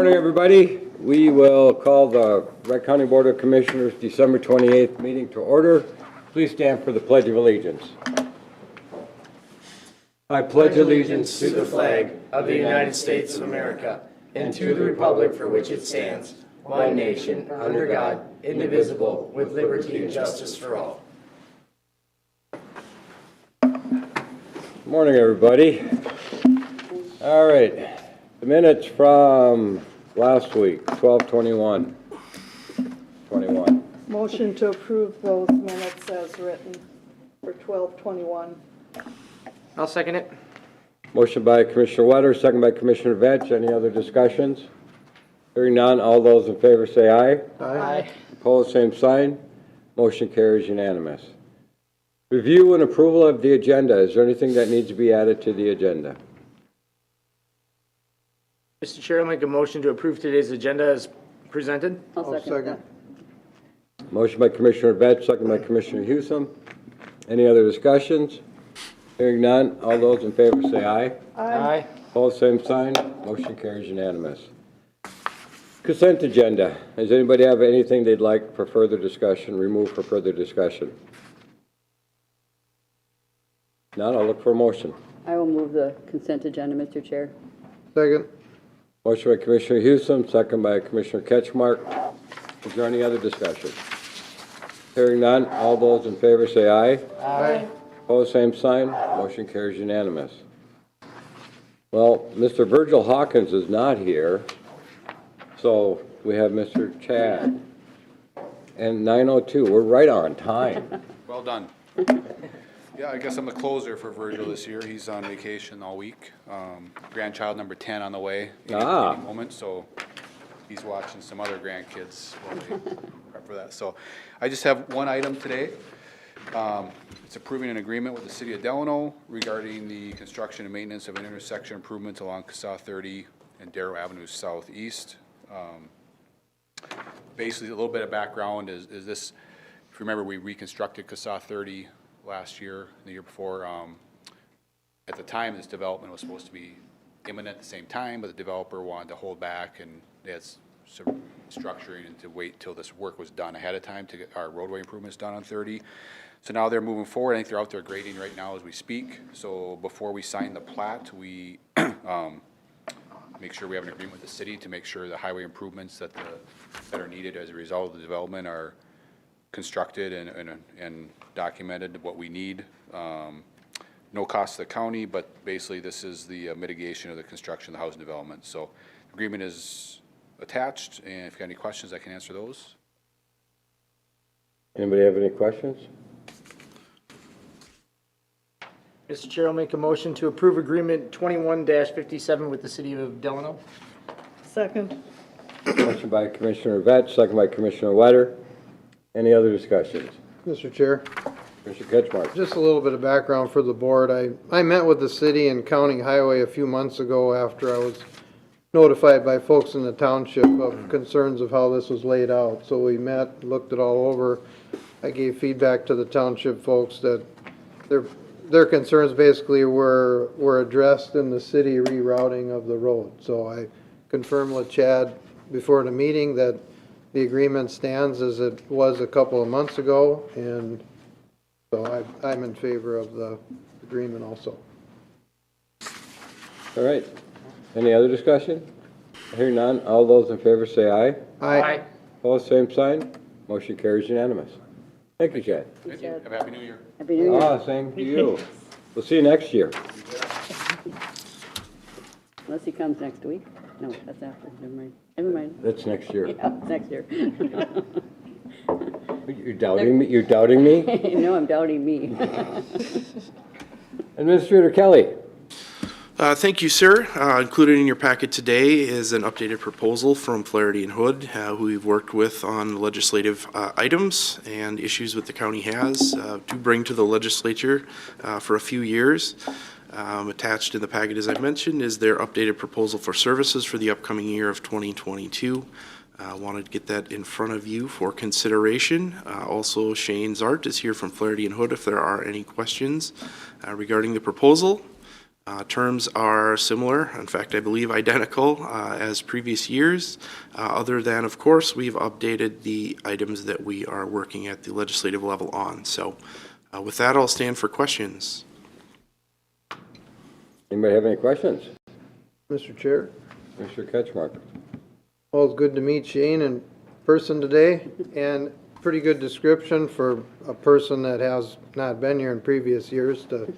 Morning, everybody. We will call the Wright County Board of Commissioners December 28th meeting to order. Please stand for the Pledge of Allegiance. I pledge allegiance to the flag of the United States of America and to the republic for which it stands, one nation, under God, indivisible, with liberty and justice for all. Good morning, everybody. All right. The minutes from last week, 12/21. Motion to approve those minutes as written for 12/21. I'll second it. Motion by Commissioner Wetter, second by Commissioner Vetch. Any other discussions? Hearing none, all those in favor say aye. Aye. Opposed, same sign. Motion carries unanimous. Review and approval of the agenda. Is there anything that needs to be added to the agenda? Mr. Chair, I'll make a motion to approve today's agenda as presented. I'll second that. Motion by Commissioner Vetch, second by Commissioner Hewsome. Any other discussions? Hearing none, all those in favor say aye. Aye. Opposed, same sign. Motion carries unanimous. Consent agenda. Does anybody have anything they'd like for further discussion, remove for further discussion? None, I'll look for a motion. I will move the consent agenda, Mr. Chair. Second. Motion by Commissioner Hewsome, second by Commissioner Ketchmark. Is there any other discussion? Hearing none, all those in favor say aye. Aye. Opposed, same sign. Motion carries unanimous. Well, Mr. Virgil Hawkins is not here, so we have Mr. Chad. And 9:02, we're right on time. Well done. Yeah, I guess I'm the closer for Virgil this year. He's on vacation all week. Grandchild number 10 on the way any moment, so he's watching some other grandkids while we prep for that. So I just have one item today. It's approving an agreement with the city of Delano regarding the construction and maintenance of an intersection improvement along CSAH 30 and Darrell Avenue Southeast. Basically, a little bit of background is this, if you remember, we reconstructed CSAH 30 last year, the year before. At the time, this development was supposed to be imminent at the same time, but the developer wanted to hold back, and they had some structuring and to wait till this work was done ahead of time to get our roadway improvements done on 30. So now they're moving forward. I think they're out there grading right now as we speak. So before we sign the plat, we make sure we have an agreement with the city to make sure the highway improvements that are needed as a result of the development are constructed and documented what we need. No cost to the county, but basically this is the mitigation of the construction of the housing development. So the agreement is attached, and if you got any questions, I can answer those. Anybody have any questions? Mr. Chair, I'll make a motion to approve agreement 21-57 with the city of Delano. Second. Motion by Commissioner Vetch, second by Commissioner Wetter. Any other discussions? Mr. Chair, Commissioner Ketchmark. just a little bit of background for the board. I met with the city and county highway a few months ago after I was notified by folks in the township of concerns of how this was laid out. So we met, looked it all over. I gave feedback to the township folks that their concerns basically were addressed in the city rerouting of the road. So I confirmed with Chad before the meeting that the agreement stands as it was a couple of months ago, and so I'm in favor of the agreement also. All right. Any other discussion? Hearing none, all those in favor say aye. Aye. Opposed, same sign. Motion carries unanimous. Thank you, Chad. Thank you. Have a happy new year. Happy New Year. Same to you. We'll see you next year. Unless he comes next week. No, that's after. Never mind. Never mind. That's next year. Yeah, it's next year. You're doubting me? You're doubting me? No, I'm doubting me. Administrator Kelly. Thank you, sir. Included in your packet today is an updated proposal from Flaherty and Hood, who we've worked with on legislative items and issues that the county has to bring to the legislature for a few years. Attached in the packet, as I mentioned, is their updated proposal for services for the upcoming year of 2022. Wanted to get that in front of you for consideration. Also, Shane Zart is here from Flaherty and Hood if there are any questions regarding the proposal. Terms are similar, in fact, I believe identical as previous years, other than, of course, we've updated the items that we are working at the legislative level on. So with that, I'll stand for questions. Anybody have any questions? Mr. Chair? Mr. Ketchmark? Well, it's good to meet Shane in person today, and pretty good description for a person that has not been here in previous years to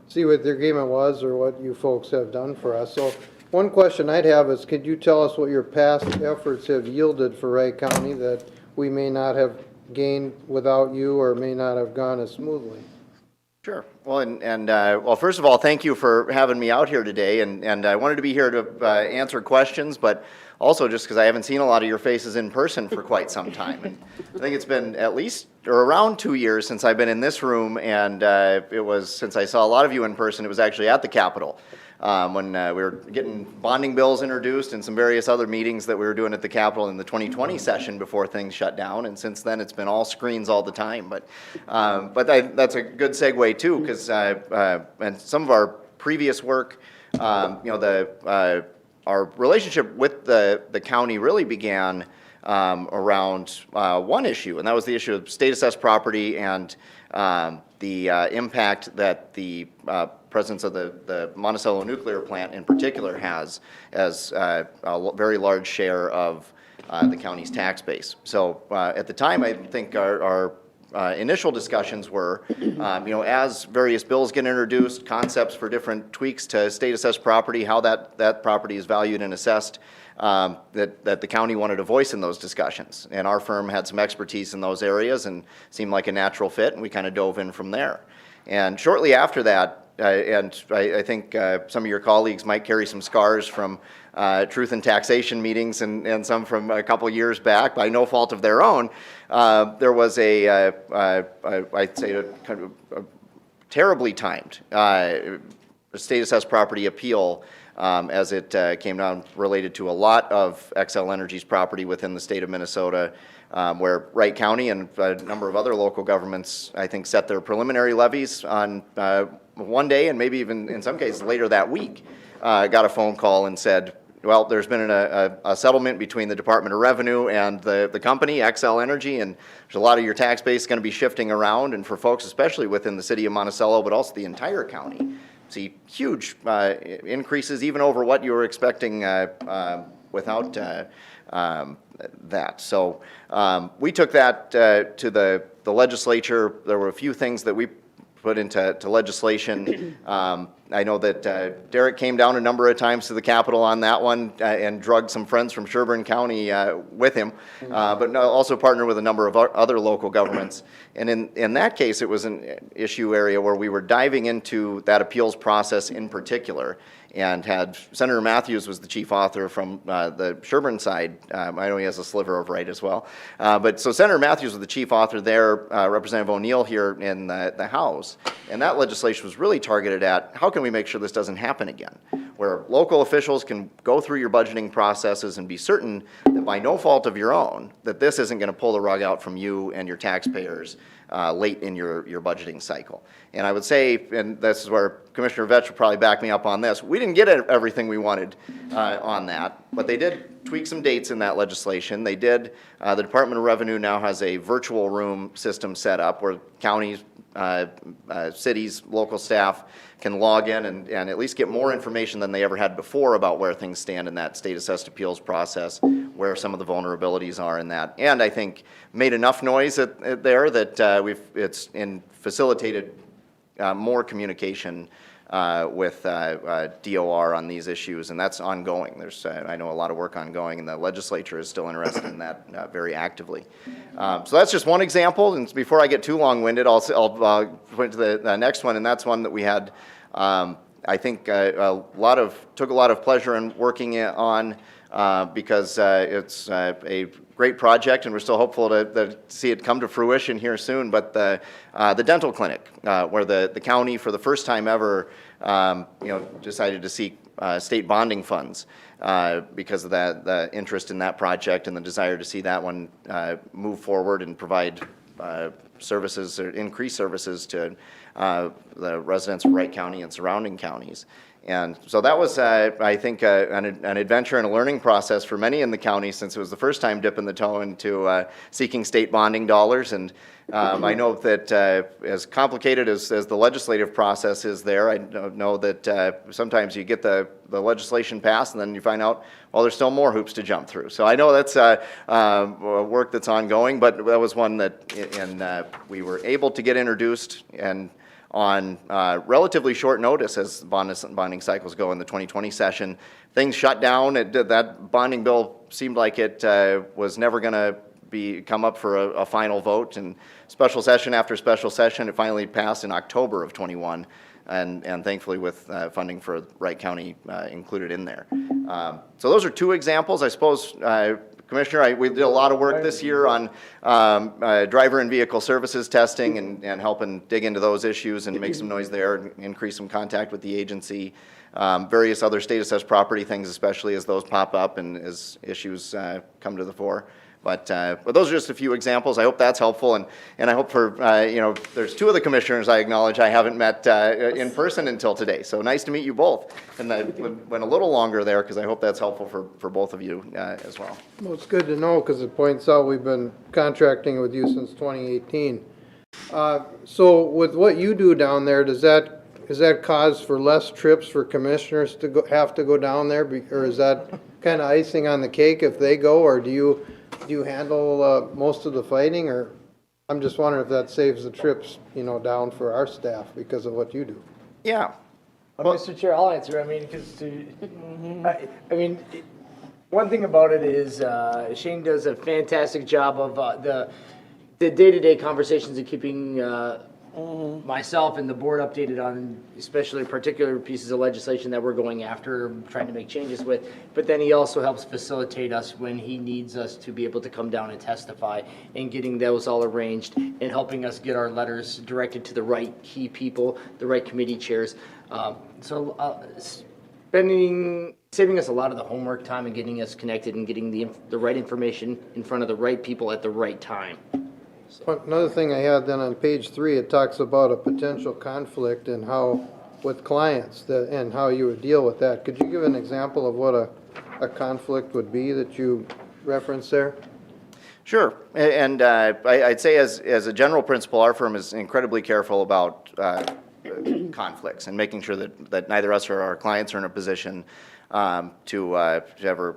see what the agreement was or what you folks have done for us. So one question I'd have is, could you tell us what your past efforts have yielded for Wright County that we may not have gained without you or may not have gone as smoothly? Sure. Well, well, first of all, thank you for having me out here today, and I wanted to be here to answer questions, but also just because I haven't seen a lot of your faces in person for quite some time. And I think it's been at least or around 2 years since I've been in this room, and it was, since I saw a lot of you in person, it was actually at the Capitol. When we were getting bonding bills introduced and some various other meetings that we were doing at the Capitol in the 2020 session before things shut down. And since then, it's been all screens all the time. But that's a good segue too, because and some of our previous work, our relationship with the county really began around one issue, and that was the issue of state assessed property and the impact that the presence of the Monticello nuclear plant in particular has as a very large share of the county's tax base. So at the time, I think our initial discussions were, as various bills get introduced, concepts for different tweaks to state assessed property, how that property is valued and assessed, that the county wanted a voice in those discussions. And our firm had some expertise in those areas and seemed like a natural fit, and we kind of dove in from there. And shortly after that, and I think some of your colleagues might carry some scars from truth and taxation meetings and some from a couple years back, by no fault of their own. There was I'd say a kind of a terribly timed state assessed property appeal as it came down related to a lot of Xcel Energy's property within the state of Minnesota, where Wright County and a number of other local governments, I think, set their preliminary levies on one day, and maybe even in some cases later that week, got a phone call and said, well, there's been a settlement between the Department of Revenue and the company, Xcel Energy, and there's a lot of your tax base going to be shifting around, and for folks, especially within the city of Monticello, but also the entire county, see huge increases even over what you were expecting without that. So we took that to the legislature. There were a few things that we put into legislation. I know that Derek came down a number of times to the Capitol on that one and drugged some friends from Sherburne County with him, but also partnered with a number of other local governments. And in that case, it was an issue area where we were diving into that appeals process in particular, and had Senator Matthews was the chief author from the Sherburne side. I know he has a sliver of Wright as well. But so Senator Matthews was the chief author there, Representative O'Neill here in the House. And that legislation was really targeted at how can we make sure this doesn't happen again, where local officials can go through your budgeting processes and be certain that by no fault of your own, that this isn't going to pull the rug out from you and your taxpayers late in your budgeting cycle. And I would say, and this is where Commissioner Vetch will probably back me up on this, we didn't get everything we wanted on that, but they did tweak some dates in that legislation. They did, the Department of Revenue now has a virtual room system set up where counties, cities, local staff can log in and at least get more information than they ever had before about where things stand in that state assessed appeals process, where some of the vulnerabilities are in that. And I think made enough noise there that it's facilitated more communication with DOR on these issues, and that's ongoing. There's, I know, a lot of work ongoing, and the legislature is still interested in that very actively. So that's just one example, and before I get too long-winded, I'll point to the next one, and that's one that we had, I think, took a lot of pleasure in working on because it's a great project, and we're still hopeful to see it come to fruition here soon. But the dental clinic, where the county, for the first time ever, decided to seek state bonding funds because of the interest in that project and the desire to see that one move forward and provide services or increased services to the residents of Wright County and surrounding counties. And so that was, I think, an adventure and a learning process for many in the county, since it was the first time dipping the toe into seeking state bonding dollars. And I know that as complicated as the legislative process is there, I know that sometimes you get the legislation passed and then you find out, well, there's still more hoops to jump through. So I know that's work that's ongoing, but that was one that we were able to get introduced and on relatively short notice as bonding cycles go in the 2020 session. Things shut down. That bonding bill seemed like it was never going to come up for a final vote, and special session after special session, it finally passed in October of 21, and thankfully with funding for Wright County included in there. So those are two examples. I suppose, Commissioner, we did a lot of work this year on driver and vehicle services testing and helping dig into those issues and make some noise there and increase some contact with the agency. Various other state assessed property things, especially as those pop up and as issues come to the fore. But those are just a few examples. I hope that's helpful, and I hope for, there's two of the commissioners I acknowledge I haven't met in person until today. So nice to meet you both. And I went a little longer there because I hope that's helpful for both of you as well. Well, it's good to know because it points out we've been contracting with you since 2018. So with what you do down there, is that cause for less trips for commissioners to have to go down there? Or is that kind of icing on the cake if they go, or do you handle most of the fighting? Or I'm just wondering if that saves the trips, down for our staff because of what you do. Yeah. Well, Mr. Chair, I'll answer. I mean, because one thing about it is Shane does a fantastic job of the day-to-day conversations and keeping myself and the board updated on especially particular pieces of legislation that we're going after, trying to make changes with. But then he also helps facilitate us when he needs us to be able to come down and testify, and getting those all arranged and helping us get our letters directed to the right key people, the right committee chairs. Saving us a lot of the homework time and getting us connected and getting the right information in front of the right people at the right time. Another thing I had then on page 3, it talks about a potential conflict and how, with clients, and how you would deal with that. Could you give an example of what a conflict would be that you referenced there? Sure, and I'd say as a general principle, our firm is incredibly careful about conflicts and making sure that neither us or our clients are in a position to ever,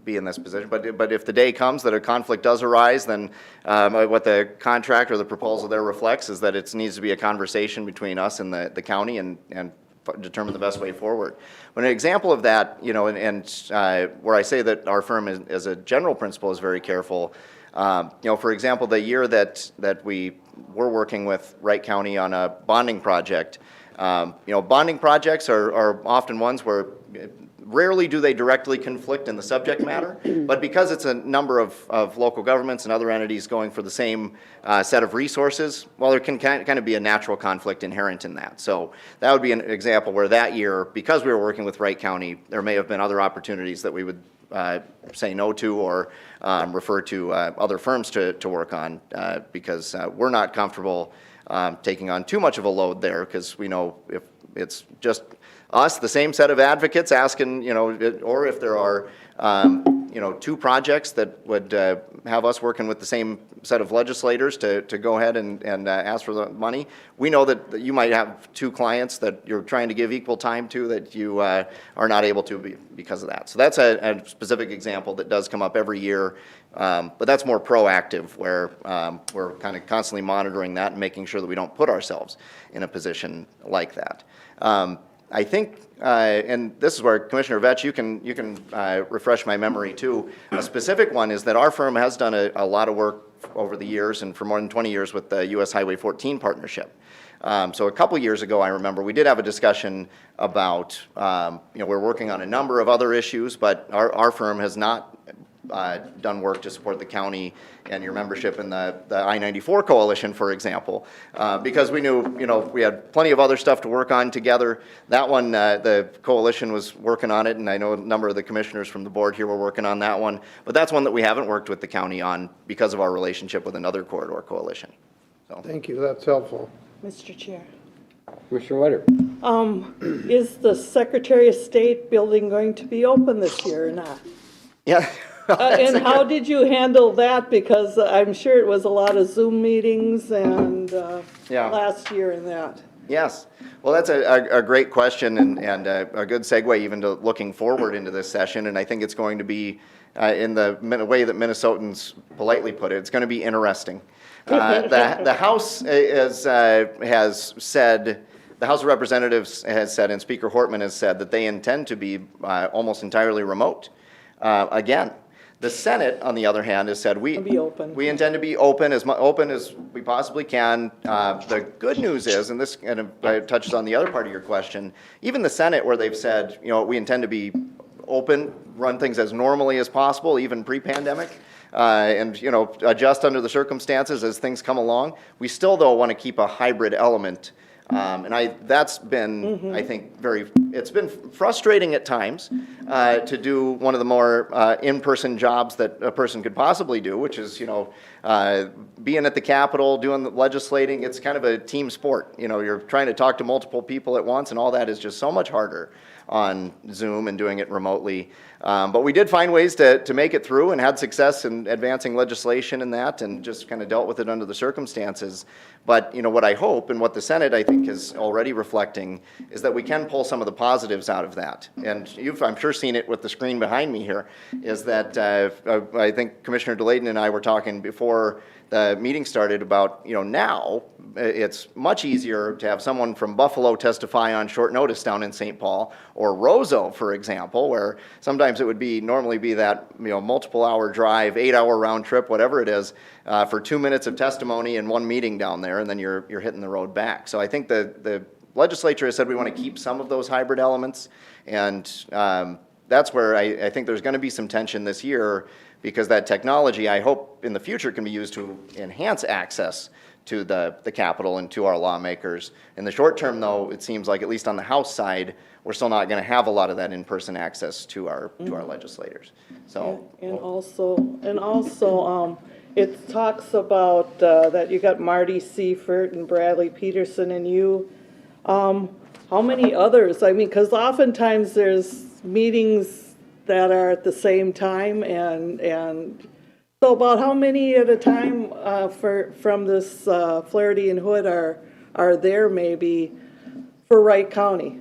be in this position. But if the day comes that a conflict does arise, then what the contract or the proposal there reflects is that it needs to be a conversation between us and the county and determine the best way forward. But an example of that, where I say that our firm as a general principle is very careful, for example, the year that we were working with Wright County on a bonding project, bonding projects are often ones where rarely do they directly conflict in the subject matter, but because it's a number of local governments and other entities going for the same set of resources, well, there can kind of be a natural conflict inherent in that. So that would be an example where that year, because we were working with Wright County, there may have been other opportunities that we would say no to or refer to other firms to work on because we're not comfortable taking on too much of a load there, because we know if it's just us, the same set of advocates asking, or if there are, two projects that would have us working with the same set of legislators to go ahead and ask for the money. We know that you might have two clients that you're trying to give equal time to that you are not able to because of that. So that's a specific example that does come up every year, but that's more proactive, where we're kind of constantly monitoring that and making sure that we don't put ourselves in a position like that. I think, and this is where Commissioner Vetch, you can refresh my memory too. A specific one is that our firm has done a lot of work over the years and for more than 20 years with the U.S. Highway 14 partnership. So a couple years ago, I remember we did have a discussion about, we're working on a number of other issues, but our firm has not done work to support the county and your membership in the I-94 coalition, for example, because we knew, we had plenty of other stuff to work on together. That one, the coalition was working on it, and I know a number of the commissioners from the board here were working on that one, but that's one that we haven't worked with the county on because of our relationship with another corridor coalition. So. Thank you, that's helpful. Mr. Chair. Commissioner Whiter? Is the Secretary of State building going to be open this year or not? Yeah. And how did you handle that? Because I'm sure it was a lot of Zoom meetings and Yeah. last year and that. Yes. Well, that's a great question and a good segue even to looking forward into this session. And I think it's going to be, in the way that Minnesotans politely put it, it's going to be interesting. The House has said, the House of Representatives has said, and Speaker Hortman has said that they intend to be almost entirely remote again. The Senate, on the other hand, has said we intend to be open as open as we possibly can. The good news is, and this kind of touches on the other part of your question, even the Senate, where they've said, we intend to be open, run things as normally as possible, even pre-pandemic, and adjust under the circumstances as things come along. We still, though, want to keep a hybrid element. And that's been, I think, it's been frustrating at times to do one of the more in-person jobs that a person could possibly do, which is, being at the Capitol, doing the legislating. It's kind of a team sport. You're trying to talk to multiple people at once, and all that is just so much harder on Zoom and doing it remotely. But we did find ways to make it through and had success in advancing legislation and that, and just kind of dealt with it under the circumstances. But what I hope, and what the Senate I think is already reflecting, is that we can pull some of the positives out of that. And you've, I'm sure, seen it with the screen behind me here, is that I think Commissioner Delano and I were talking before the meeting started about, now it's much easier to have someone from Buffalo testify on short notice down in St. Paul, or Roseau, for example, where sometimes it would normally be that, multiple hour drive, 8-hour round trip, whatever it is, for 2 minutes of testimony and one meeting down there, and then you're hitting the road back. So I think the legislature has said we want to keep some of those hybrid elements, and that's where I think there's going to be some tension this year, because that technology, I hope, in the future can be used to enhance access to the Capitol and to our lawmakers. In the short term, though, it seems like, at least on the House side, we're still not going to have a lot of that in-person access to our legislators. So And also, it talks about that you got Marty Seifert and Bradley Peterson and you. How many others? I mean, because oftentimes there's meetings that are at the same time, and so about how many at a time from this Flaherty and Hood are there maybe for Wright County?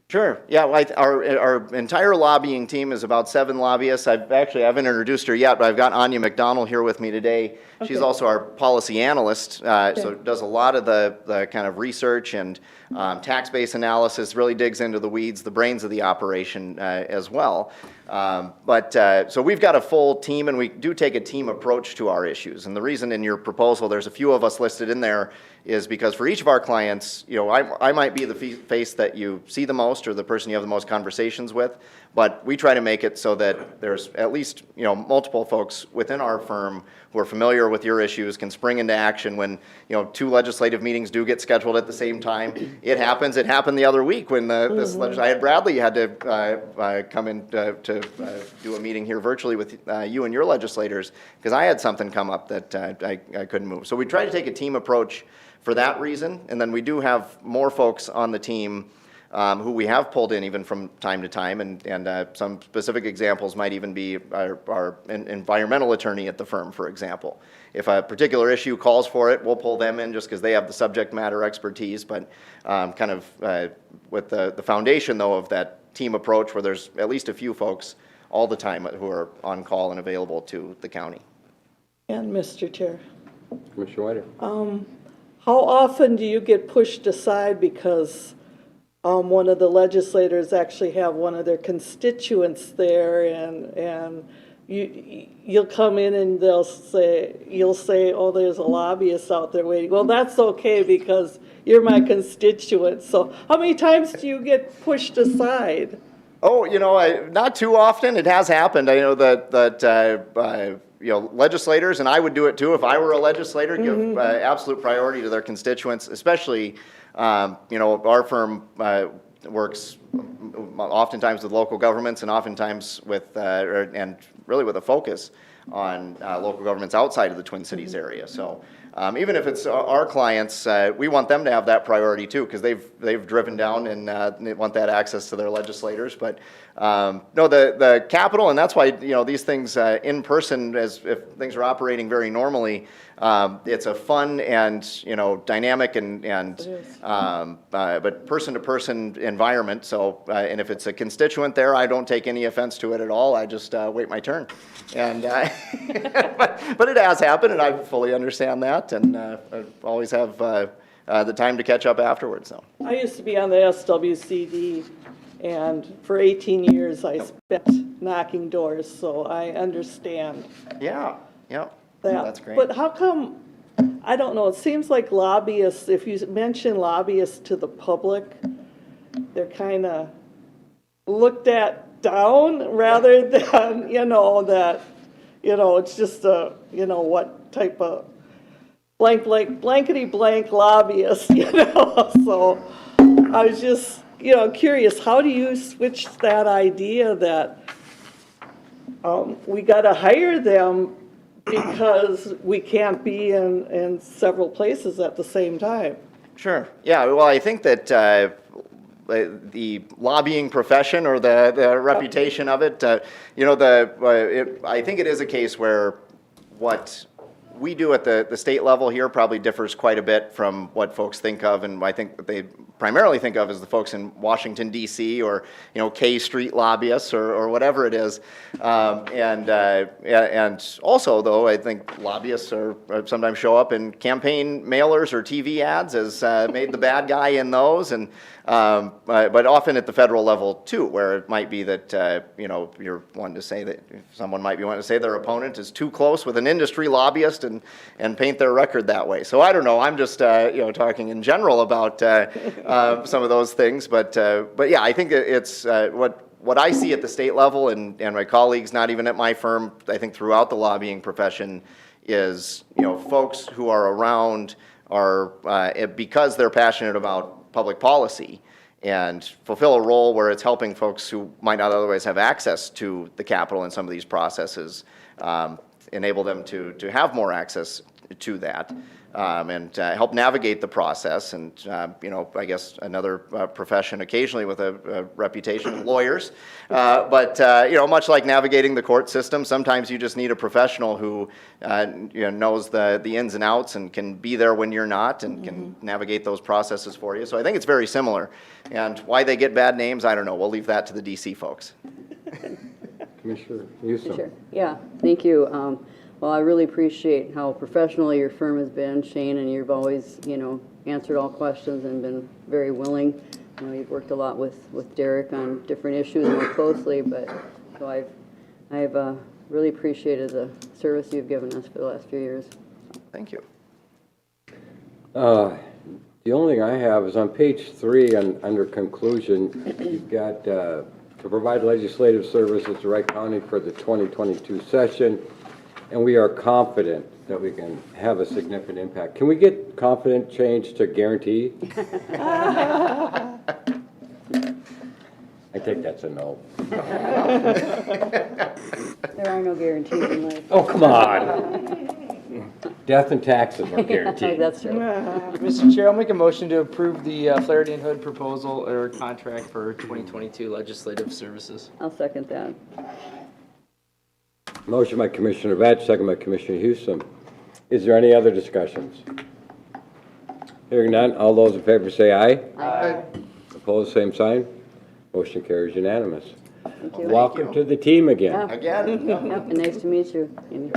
Sure. Yeah, our entire lobbying team is about 7 lobbyists. I haven't introduced her yet, but I've got Anya McDonald here with me today. Okay. She's also our policy analyst, so does a lot of the kind of research and tax base analysis, really digs into the weeds, the brains of the operation as well. So we've got a full team, and we do take a team approach to our issues. And the reason in your proposal there's a few of us listed in there is because for each of our clients, I might be the face that you see the most or the person you have the most conversations with, but we try to make it so that there's at least multiple folks within our firm who are familiar with your issues, can spring into action when 2 legislative meetings do get scheduled at the same time. It happens. It happened the other week when I had Bradley had to come in to do a meeting here virtually with you and your legislators, because I had something come up that I couldn't move. So we try to take a team approach for that reason, and then we do have more folks on the team who we have pulled in even from time to time, and some specific examples might even be our environmental attorney at the firm, for example. If a particular issue calls for it, we'll pull them in just because they have the subject matter expertise, but kind of with the foundation, though, of that team approach where there's at least a few folks all the time who are on call and available to the county. And Mr. Chair. Commissioner Whiter? How often do you get pushed aside because one of the legislators actually have one of their constituents there, and you'll come in and you'll say, oh, there's a lobbyist out there waiting. Well, that's okay because you're my constituent. So how many times do you get pushed aside? Oh, not too often. It has happened. I know that legislators, and I would do it too if I were a legislator, give absolute priority to their constituents, especially, our firm works oftentimes with local governments and oftentimes with, and really with a focus on local governments outside of the Twin Cities area. So even if it's our clients, we want them to have that priority too, because they've driven down and they want that access to their legislators. But no, the Capitol, and that's why these things in person, as if things are operating very normally, it's a fun and dynamic but person to person environment. So and if it's a constituent there, I don't take any offense to it at all. I just wait my turn. And but it has happened, and I fully understand that, and I always have the time to catch up afterwards. So I used to be on the SWCD, and for 18 years I spent knocking doors, so I understand. yeah. that. That's great. But how come, I don't know, it seems like lobbyists, if you mention lobbyists to the public, they're kind of looked at down rather than, it's just what type of blankety blank lobbyist, So I was just, curious, how do you switch that idea that we got to hire them because we can't be in several places at the same time? Sure. Yeah. Well, I think that the lobbying profession or the reputation of it, I think it is a case where what we do at the state level here probably differs quite a bit from what folks think of, and I think what they primarily think of as the folks in Washington, D.C. or, K Street lobbyists or whatever it is. And also, though, I think lobbyists are sometimes show up in campaign mailers or TV ads as made the bad guy in those, and but often at the federal level too, where it might be that you're wanting to say that someone might be wanting to say their opponent is too close with an industry lobbyist and paint their record that way. So I don't know. I'm just talking in general about some of those things, but yeah, I think it's what I see at the state level and my colleagues, not even at my firm, I think throughout the lobbying profession, is folks who are around are because they're passionate about public policy and fulfill a role where it's helping folks who might not otherwise have access to the Capitol in some of these processes, enable them to have more access to that, and help navigate the process. And I guess another profession occasionally with a reputation, lawyers, but much like navigating the court system, sometimes you just need a professional who knows the ins and outs and can be there when you're not and can navigate those processes for you. So I think it's very similar. And why they get bad names, I don't know. We'll leave that to the DC folks. Commissioner Newsom. Sure. Yeah, thank you. Well, I really appreciate how professional your firm has been, Shane, and you've always, answered all questions and been very willing. You've worked a lot with Derek on different issues more closely, but so I've really appreciated the service you've given us for the last few years. Thank you. The only thing I have is on page 3 under conclusion, you've got to provide legislative services to Wright County for the 2022 session, and we are confident that we can have a significant impact. Can we get confident changed to guarantee? I think that's a no. There are no guarantees in life. Oh, come on. Death and taxes are guaranteed. That's true. Mr. Chair, I'll make a motion to approve the Flaherty and Hood proposal or contract for 2022 legislative services. I'll second that. Motion by Commissioner Vetch, second by Commissioner Houston. Is there any other discussions? Hearing none, all those in favor say aye. Aye. Opposed, same sign. Motion carries unanimous. Thank you. Welcome to the team again. Yeah. Again. Yep, and nice to meet you, Amy.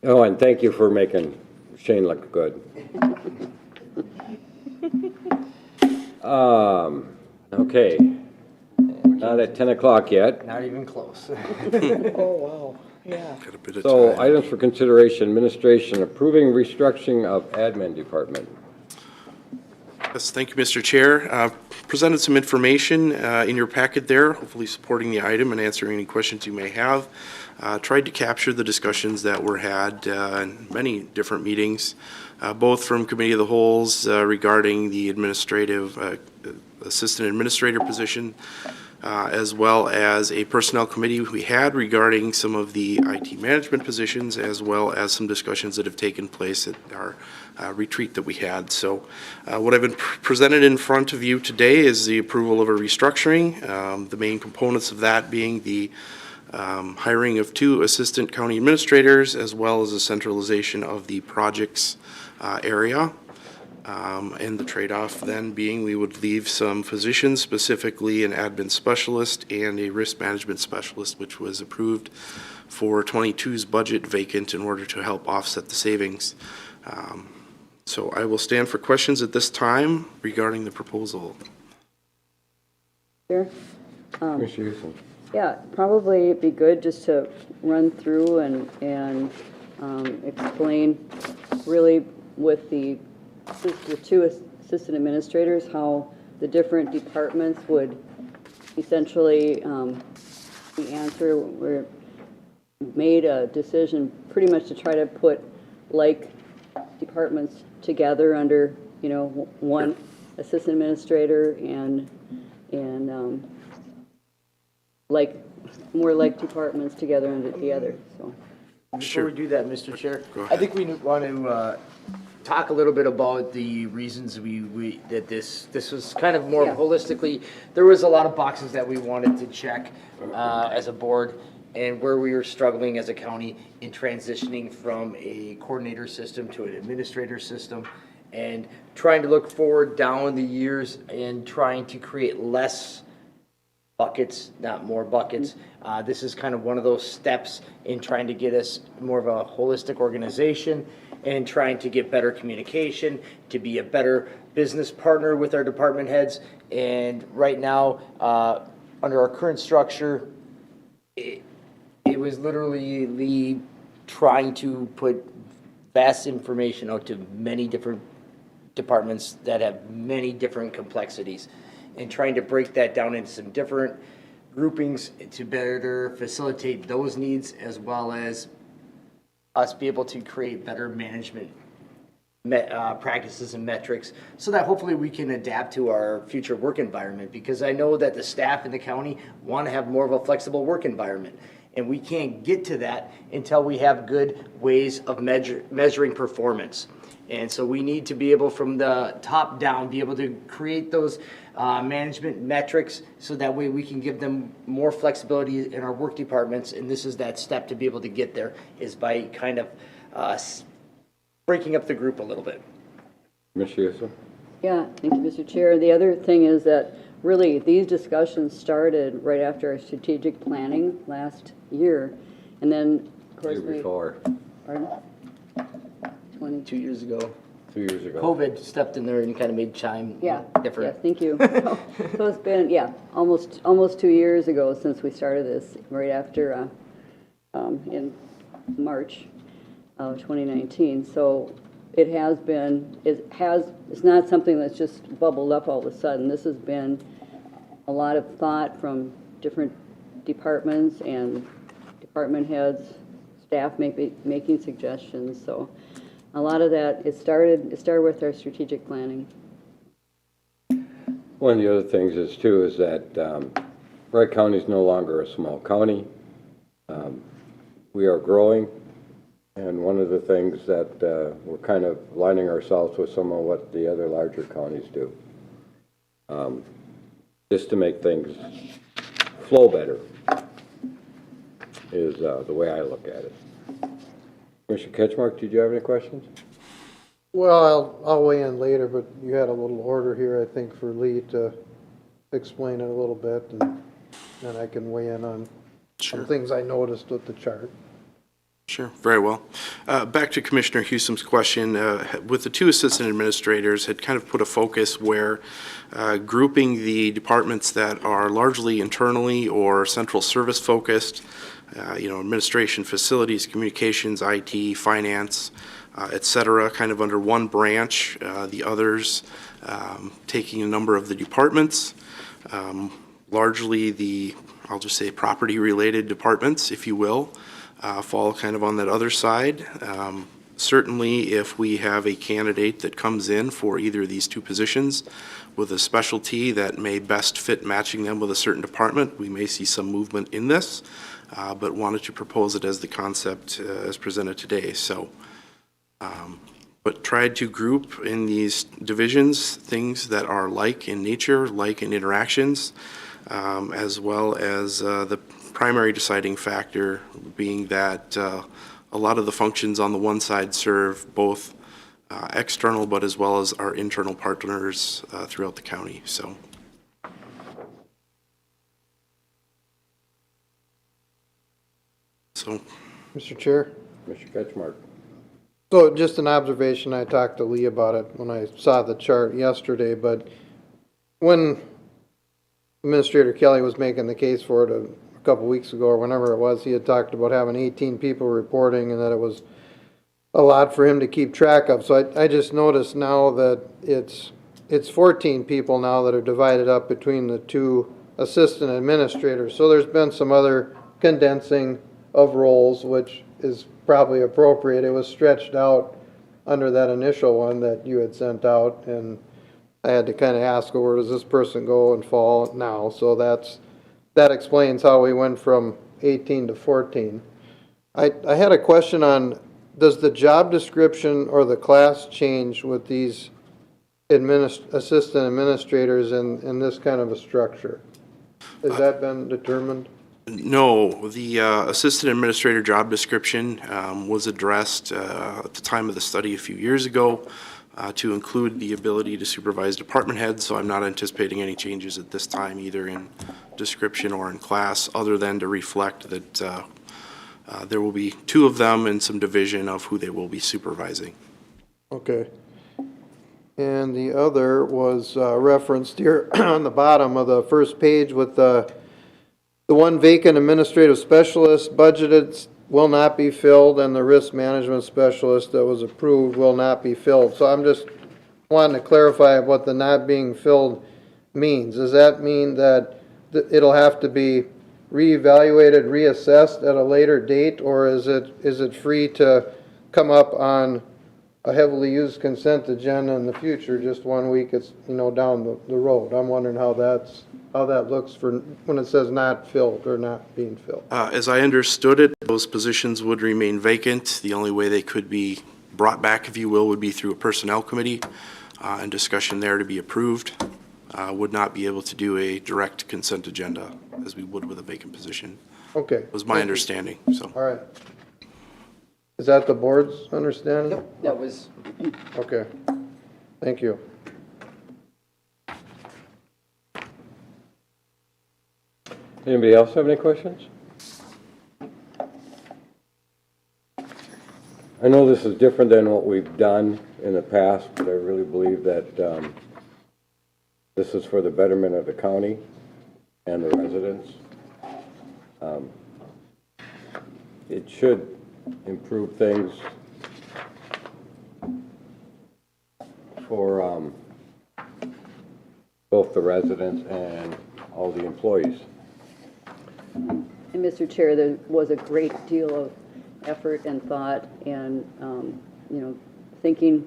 Oh, and thank you for making Shane look good. Okay. Not at 10 o'clock yet. Not even close. Oh, wow, yeah. Got a bit of So time. items for consideration, administration approving restructuring of admin department. Yes, thank you, Mr. Chair. Presented some information in your packet there, hopefully supporting the item and answering any questions you may have. Tried to capture the discussions that were had in many different meetings, both from Committee of the Wholes regarding the administrative, assistant administrator position, as well as a personnel committee we had regarding some of the IT management positions, as well as some discussions that have taken place at our retreat that we had. So what I've been presented in front of you today is the approval of a restructuring, the main components of that being the hiring of 2 assistant county administrators, as well as a centralization of the projects area. And the trade-off then being we would leave some positions, specifically an admin specialist and a risk management specialist, which was approved for 22's budget vacant in order to help offset the savings. So I will stand for questions at this time regarding the proposal. Chair? Commissioner Houston. Yeah, probably it'd be good just to run through and explain really with the 2 assistant administrators, how the different departments would essentially be answered. We're made a decision pretty much to try to put like departments together under, you know, one assistant administrator and like more like departments together under the other. So Before we do that, Mr. Chair, Go I ahead. think we want to talk a little bit about the reasons we that this was kind of more Yeah. holistically. There was a lot of boxes that we wanted to check as a board, and where we were struggling as a county in transitioning from a coordinator system to an administrator system, and trying to look forward down the years and trying to create less buckets, not more buckets. This is kind of one of those steps in trying to get us more of a holistic organization and trying to get better communication, to be a better business partner with our department heads. And right now, under our current structure, it was literally trying to put vast information out to many different departments that have many different complexities, and trying to break that down into some different groupings to better facilitate those needs, as well as us be able to create better management practices and metrics, so that hopefully we can adapt to our future work environment. Because I know that the staff in the county want to have more of a flexible work environment, and we can't get to that until we have good ways of measuring performance. And so we need to be able, from the top down, be able to create those management metrics, so that way we can give them more flexibility in our work departments. And this is that step to be able to get there, is by kind of breaking up the group a little bit. Commissioner Houston. yeah, thank you, Mr. Chair. The other thing is that really these discussions started right after our strategic planning last year, and then of course Year before, Pardon? 2 years ago, 2 years ago. COVID stepped in there and kind of made chime Yeah, different. yeah, thank you. So it's been, yeah, almost 2 years ago since we started this, right after, in March of 2019. So it has been, it's not something that's just bubbled up all of a sudden. This has been a lot of thought from different departments and department heads, staff making suggestions. So a lot of that, it started with our strategic planning. One of the other things is too, is that Wright County is no longer a small county. We are growing, and one of the things that we're kind of lining ourselves with some of what the other larger counties do, just to make things flow better, is the way I look at it. Commissioner Ketchmark, did you have any questions? Well, I'll weigh in later, but you had a little order here, I think, for Lee to explain it a little bit, and then I can weigh in on some things I noticed with the chart. Sure, very well. Back to Commissioner Hewsom's question, with the 2 assistant administrators had kind of put a focus where grouping the departments that are largely internally or central service focused, administration, facilities, communications, IT, finance, et cetera, kind of under one branch. The others taking a number of the departments, largely the, I'll just say, property-related departments, if you will, fall kind of on that other side. Certainly, if we have a candidate that comes in for either of these two positions with a specialty that may best fit matching them with a certain department, we may see some movement in this, but wanted to propose it as the concept as presented today. So, but tried to group in these divisions things that are like in nature, like in interactions, as well as the primary deciding factor being that a lot of the functions on the one side serve both external but as well as our internal partners throughout the county. So. Mr. Chair? Mr. Ketchmark. So just an observation, I talked to Lee about it when I saw the chart yesterday, but when Administrator Kelly was making the case for it a couple weeks ago or whenever it was, he had talked about having 18 people reporting and that it was a lot for him to keep track of. So I just noticed now that it's 14 people now that are divided up between the two assistant administrators. So there's been some other condensing of roles, which is probably appropriate. It was stretched out under that initial one that you had sent out, and I had to kind of ask, well, where does this person go and fall now? So that explains how we went from 18 to 14. I had a question on, does the job description or the class change with these assistant administrators in this kind of a structure? Has that been determined? No, the assistant administrator job description was addressed at the time of the study a few years ago to include the ability to supervise department heads, so I'm not anticipating any changes at this time, either in description or in class, other than to reflect that there will be two of them and some division of who they will be supervising. Okay. And the other was referenced here on the bottom of the first page with the one vacant administrative specialist budgeted will not be filled, and the risk management specialist that was approved will not be filled. So I'm just wanting to clarify what the not being filled means. Does that mean that it'll have to be reevaluated, reassessed at a later date, or is it free to come up on a heavily used consent agenda in the future, just 1 week it's, down the road? I'm wondering how that looks for when it says not filled or not being filled. As I understood it, those positions would remain vacant. The only way they could be brought back, if you will, would be through a personnel committee and discussion there to be approved. Would not be able to do a direct consent agenda as we would with a vacant position. Okay. Was my understanding, so. All right. Is that the board's understanding? Yep, that was. Okay. Thank you. Anybody else have any questions? I know this is different than what we've done in the past, but I really believe that this is for the betterment of the county and the residents. It should improve things for both the residents and all the employees. And Mr. Chair, there was a great deal of effort and thought and, thinking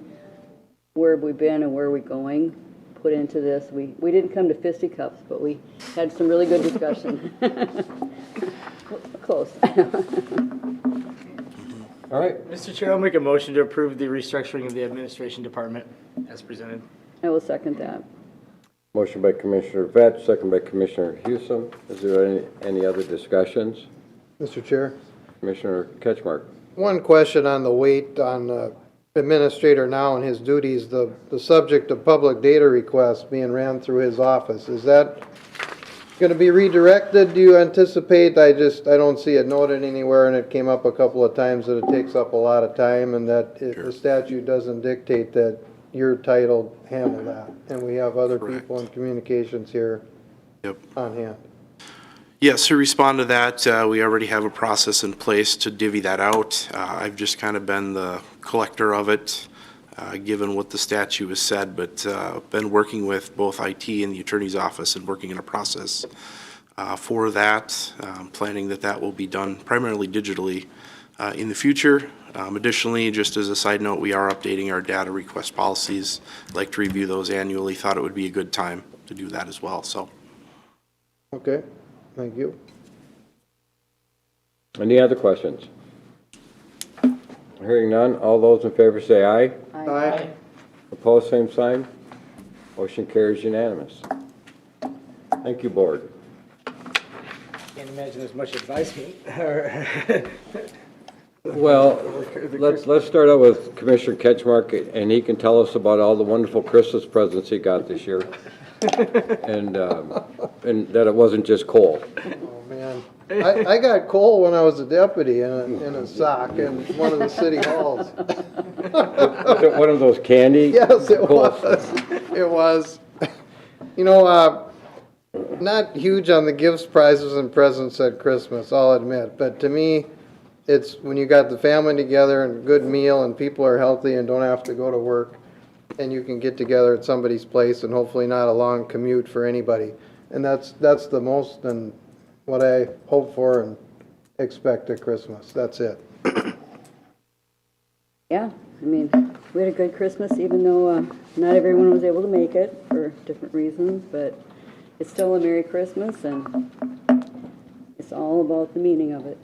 where have we been and where are we going put into this. We didn't come to fisticuffs, but we had some really good discussion. Close. All right. Mr. Chair, I'll make a motion to approve the restructuring of the administration department as presented. I will second that. Motion by Commissioner Vetch, second by Commissioner Hewson. Is there any other discussions? Mr. Chair? Commissioner Ketchmark. One question on the weight on the administrator now and his duties, the subject of public data requests being ran through his office. Is that going to be redirected, do you anticipate? I don't see it noted anywhere, and it came up a couple of times that it takes up a lot of time and that the statute doesn't dictate that your title handle that. And we have other people in communications here on hand. Yes, to respond to that, we already have a process in place to divvy that out. I've just kind of been the collector of it, given what the statute has said, but been working with both IT and the attorney's office and working in a process for that, planning that will be done primarily digitally in the future. Additionally, just as a side note, we are updating our data request policies. Like to review those annually. Thought it would be a good time to do that as well. So, Okay, thank you. Any other questions? Hearing none, all those in favor say aye. Aye. Opposed, same sign. Motion carries unanimous. Thank you, board. Can't imagine as much advisement. Well, let's start out with Commissioner Ketchmark, and he can tell us about all the wonderful Christmas presents he got this year. And that it wasn't just coal. Oh, man. I got coal when I was a deputy in a sock in one of the city halls. Was it one of those candy? Yes, it coal- was. It was. You know, not huge on the gifts, prizes, and presents at Christmas, I'll admit. But to me, it's when you got the family together and a good meal and people are healthy and don't have to go to work, and you can get together at somebody's place and hopefully not a long commute for anybody. And that's the most and what I hope for and expect at Christmas. That's it. Yeah, I mean, we had a good Christmas, even though not everyone was able to make it for different reasons, but it's still a Merry Christmas, and it's all about the meaning of it.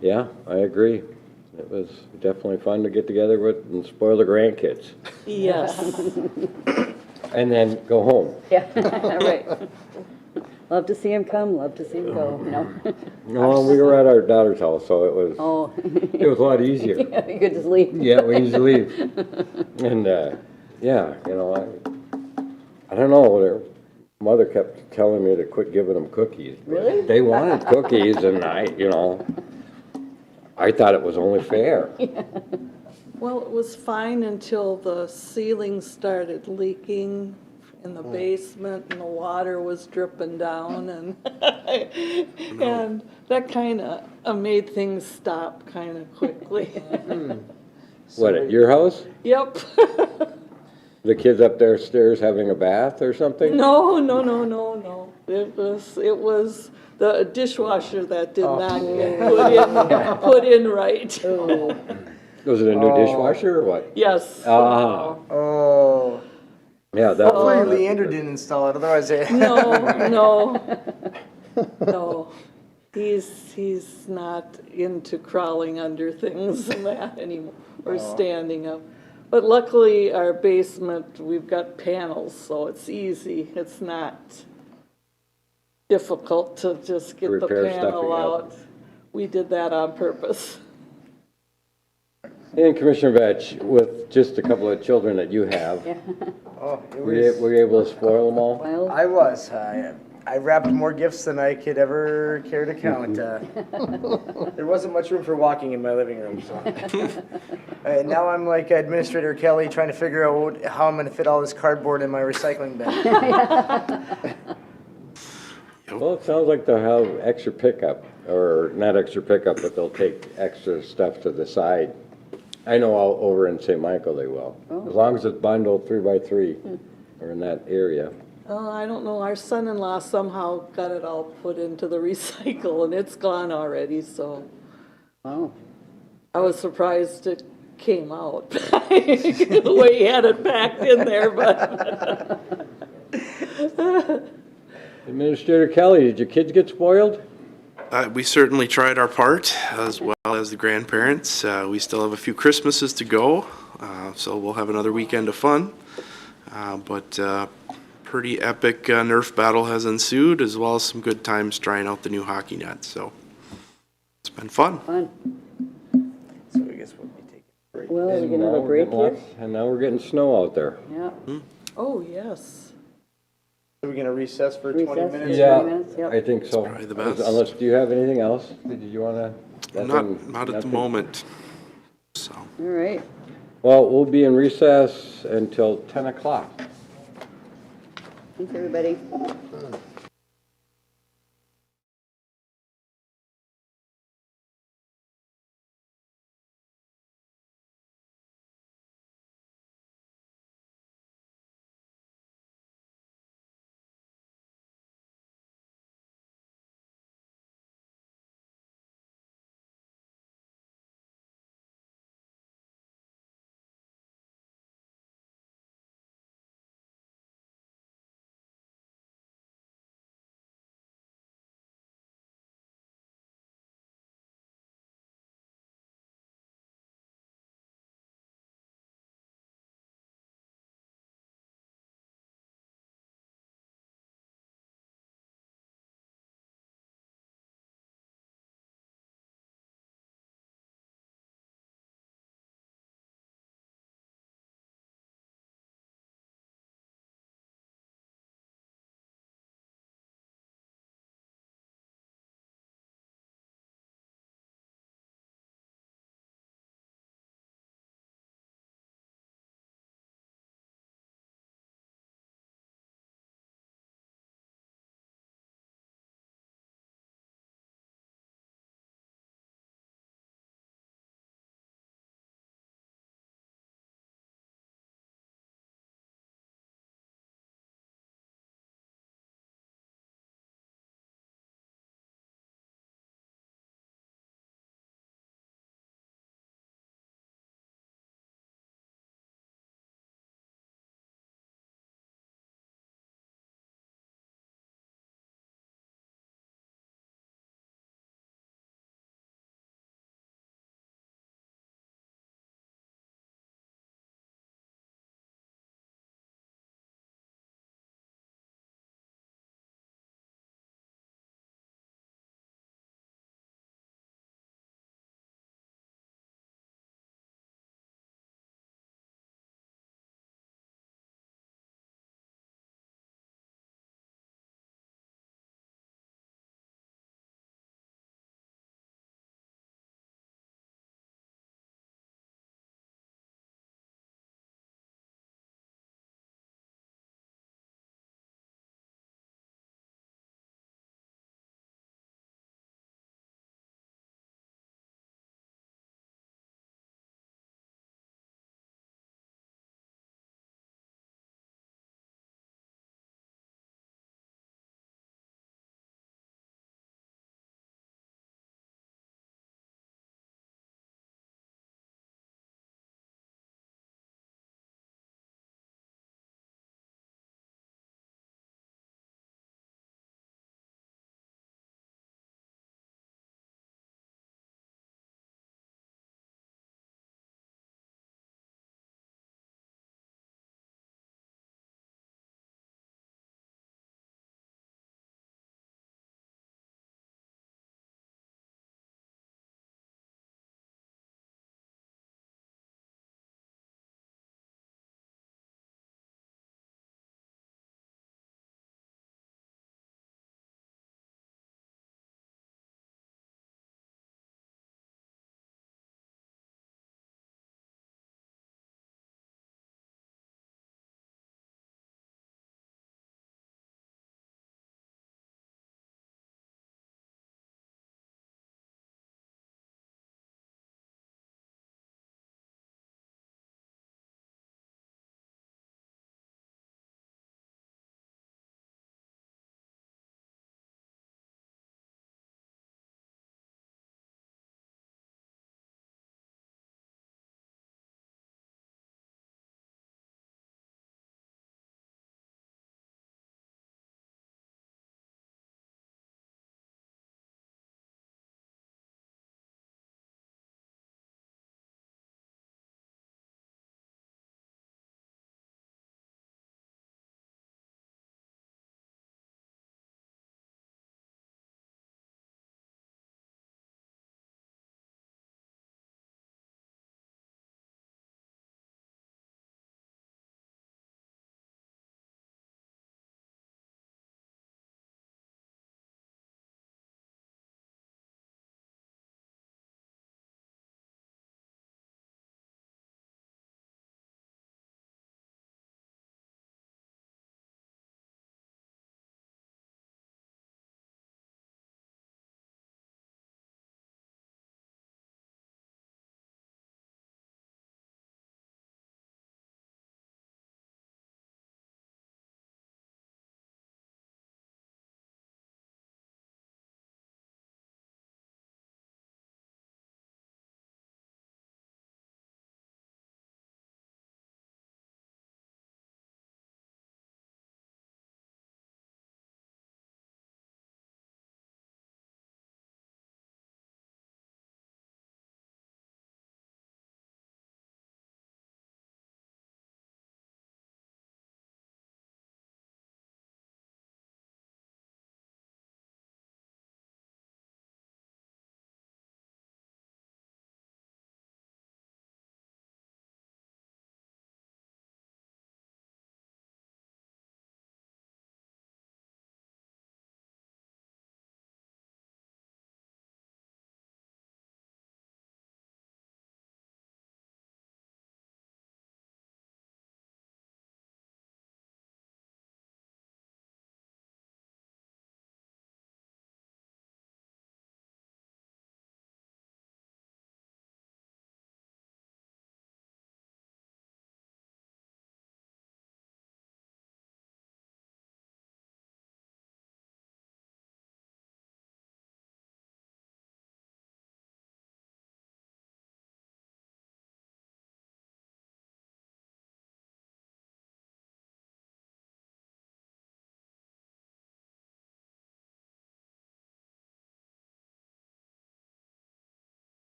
Yeah, I agree. It was definitely fun to get together with and spoil the grandkids. Yes. And then go home. Yeah, right. Love to see him come, love to see him go, you know? No, we were at our daughter's house, so it was Oh, a lot easier. yeah, you could just leave. Yeah, we used to leave. And, yeah, you know, I don't know, their mother kept telling me to quit giving them cookies. Really? They wanted cookies, and I thought it was only fair. Well, it was fine until the ceiling started leaking in the basement and the water was dripping down and and that kind of made things stop kind of quickly. What, at your house? Yep. The kids up there stairs having a bath or something? No. It was the dishwasher that did not get put in right. Was it a new dishwasher or what? Yes. Ah, Oh. yeah, that Hopefully was, Leander didn't install it, otherwise No. He's not into crawling under things and that anymore, or standing up. But luckily, our basement, we've got panels, so it's easy. It's not difficult to just get the repair panel stuffing up. out. We did that on purpose. and Commissioner Vetch, with just a couple of children that you have, Oh, it were you able to spoil them all? Well, I was. I wrapped more gifts than I could ever care to count. There wasn't much room for walking in my living room, so. Now I'm like Administrator Kelly trying to figure out how I'm going to fit all this cardboard in my recycling bin. Well, it sounds like they'll have extra pickup, or not extra pickup, but they'll take extra stuff to the side. I know all over in St. Michael they will, as long as it's bundled 3x3 or in that area. I don't know, our son-in-law somehow got it all put into the recycle and it's gone already, so wow. I was surprised it came out. The way he had it packed in there, but. Administrator Kelly, did your kids get spoiled? We certainly tried our part, as well as the grandparents. We still have a few Christmases to go, so we'll have another weekend of fun. But pretty epic Nerf battle has ensued, as well as some good times trying out the new hockey net. So it's been fun. Fun. So I guess we'll be taking a break. Well, are we gonna have Now a we're break getting here? lots- And now we're getting snow out there. Yeah. Oh, yes. Are we going to recess for 20 Recess? minutes? Yeah. Yeah, 20 minutes, yep. I think so. probably the best. Unless, do you have anything else? Did you want to? Not at the moment. So. All right. Well, we'll be in recess until 10 o'clock. Thanks, everybody.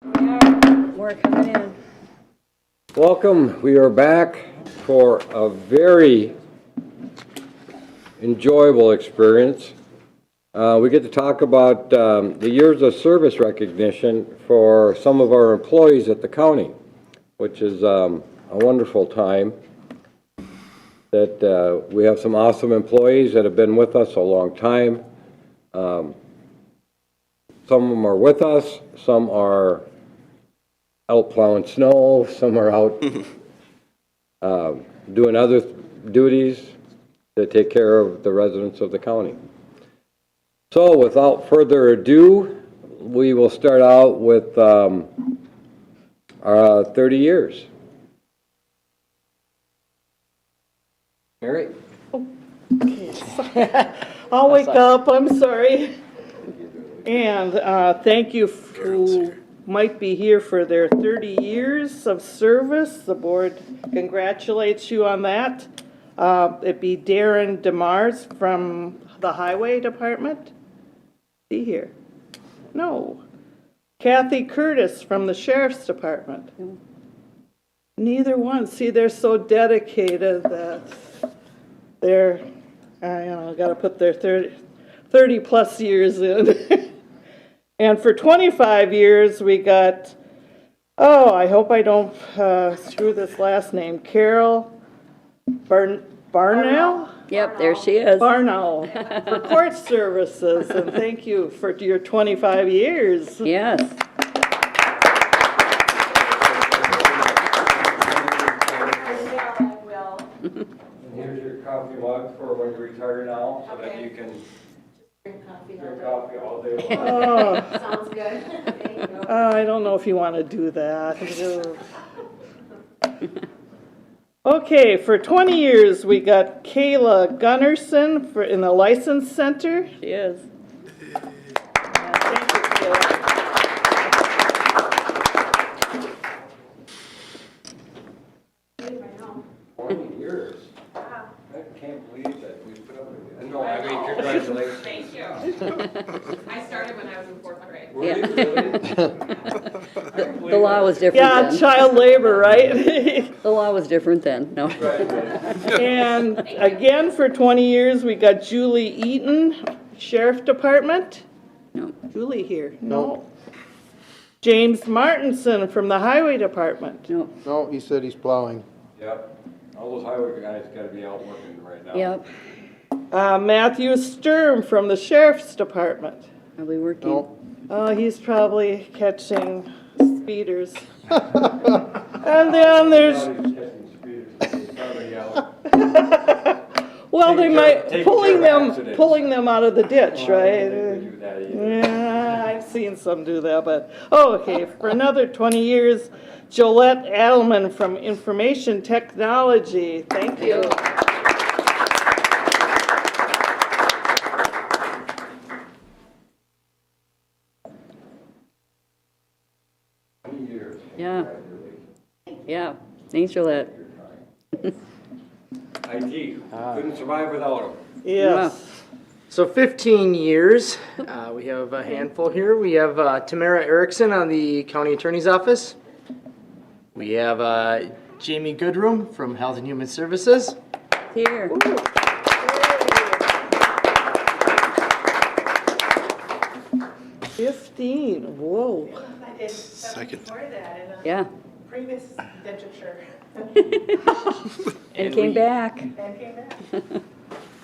More coming in. Welcome. We are back for a very enjoyable experience. We get to talk about the years of service recognition for some of our employees at the county, which is a wonderful time. That we have some awesome employees that have been with us a long time. Some of them are with us, some are out plowing snow, some are out doing other duties to take care of the residents of the county. So without further ado, we will start out with our 30 years. Mary? I'll wake up, I'm sorry. And thank you who might be here for their 30 years of service. The board congratulates you on that. It'd be Darren DeMars from the Highway Department. See here? No. Kathy Curtis from the Sheriff's Department. Neither one. See, they're so dedicated that they're, got to put their 30 plus years in. And for 25 years, we got, I hope I don't screw this last name, Carol Barnell? Yep, there she is. Barnell, for court services, and thank you for your 25 years. Yes. Here's your coffee mug for when you retire now, so that you can drink coffee all day long. Sounds good. Thank you. I don't know if you want to do that. Okay, for 20 years, we got Kayla Gunnarsson in the License Center. She is. Thank you, Kayla. Right now. 20 years. I can't believe that we put up with it. No, I mean, congratulations. Thank you. I started when I was in fourth grade. Were you really? The law was different Yeah, then. child labor, right? The law was different then, no. And again, for 20 years, we got Julie Eaton, Sheriff Department. No. Julie here? No. James Martinson from the Highway Department. No. No, he said he's plowing. Yep. All those highway guys gotta be out working right now. Yep. Matthew Sturm from the Sheriff's Department. Probably working. No, Oh, he's probably catching speeders. And then there's, well, they might, pulling them out of the ditch, right? Yeah, I've seen some do that, but, okay, for another 20 years, Jolette Adelman from Information Technology. Thank you. Yeah. Yeah. Thanks, Gillette. IT, couldn't survive without them. Yes. So 15 years, we have a handful here. We have Tamara Erickson on the County Attorney's Office. We have Jamie Goodroom from Health and Human Services. Here. 15, whoa. Second. Yeah. Previous indenture. And came back.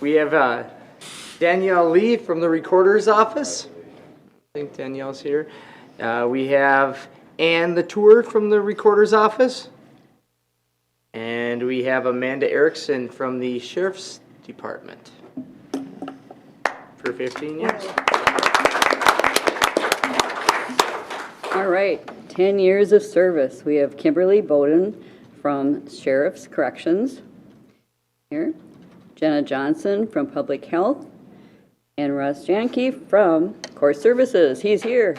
We have Danielle Lee from the Recorder's Office. I think Danielle's here. We have Ann the Tour from the Recorder's Office. And we have Amanda Erickson from the Sheriff's Department for 15 years. All right. 10 years of service. We have Kimberly Bowden from Sheriff's Corrections. Here. Jenna Johnson from Public Health. And Russ Janke from Court Services. He's here.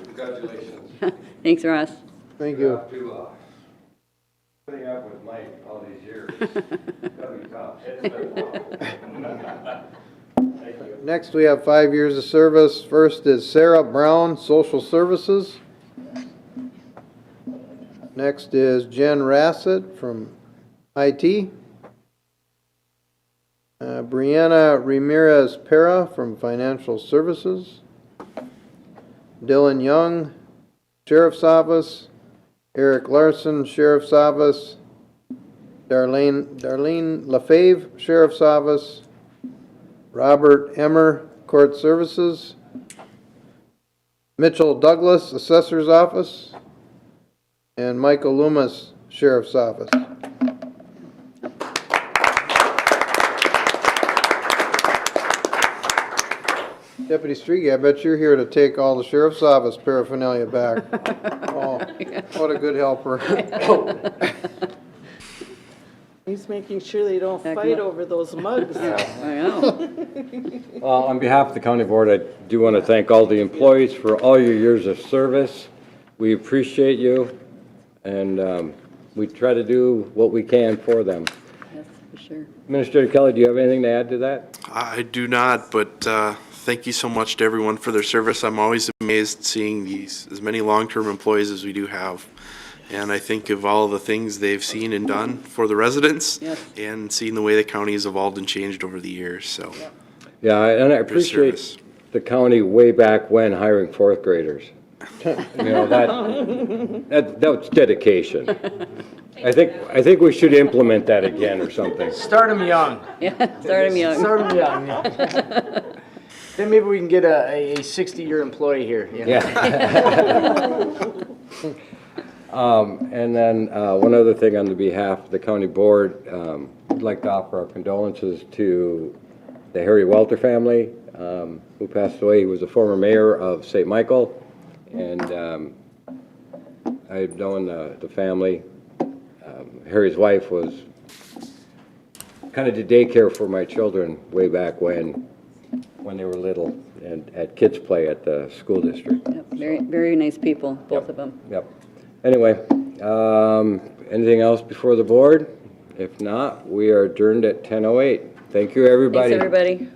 Congratulations. Thanks, Ross. Thank you. After putting up with Mike all these years. That'll be tough. Next, we have 5 years of service. First is Sarah Brown, Social Services. Next is Jen Rassett from IT. Brianna Ramirez Pera from Financial Services. Dylan Young, Sheriff's Office. Eric Larson, Sheriff's Office. Darlene LaFave, Sheriff's Office. Robert Emmer, Court Services. Mitchell Douglas, Assessor's Office. And Michael Loomis, Sheriff's Office. Deputy Striege, I bet you're here to take all the Sheriff's Office paraphernalia back. Oh, what a good helper. He's making sure they don't fight over those mugs. I know. Well, on behalf of the county board, I do want to thank all the employees for all your years of service. We appreciate you, and we try to do what we can for them. Yes, for sure. Administrator Kelly, do you have anything to add to that? I do not, but thank you so much to everyone for their service. I'm always amazed seeing as many long-term employees as we do have. And I think of all the things they've seen and done for the residents, Yes. and seeing the way the county has evolved and changed over the years, so. Yeah, and I Their appreciate service. the county way back when hiring fourth graders. You know, that's dedication. I think we should implement that again or something. Start them young. Yeah, start him young. Start them young. Yeah. Then maybe we can get a 60-year employee here. You know? Yeah. And then one other thing on the behalf of the county board, I'd like to offer our condolences to the Harry Welter family who passed away. He was a former mayor of St. Michael, and I've known the family. Harry's wife was kind of did daycare for my children way back when they were little and at kids play at the school district. Yep, very, very nice people, both Yep. of them. Yep. Anyway, anything else before the board? If not, we are adjourned at 10:08. Thank you, everybody. Thanks, everybody.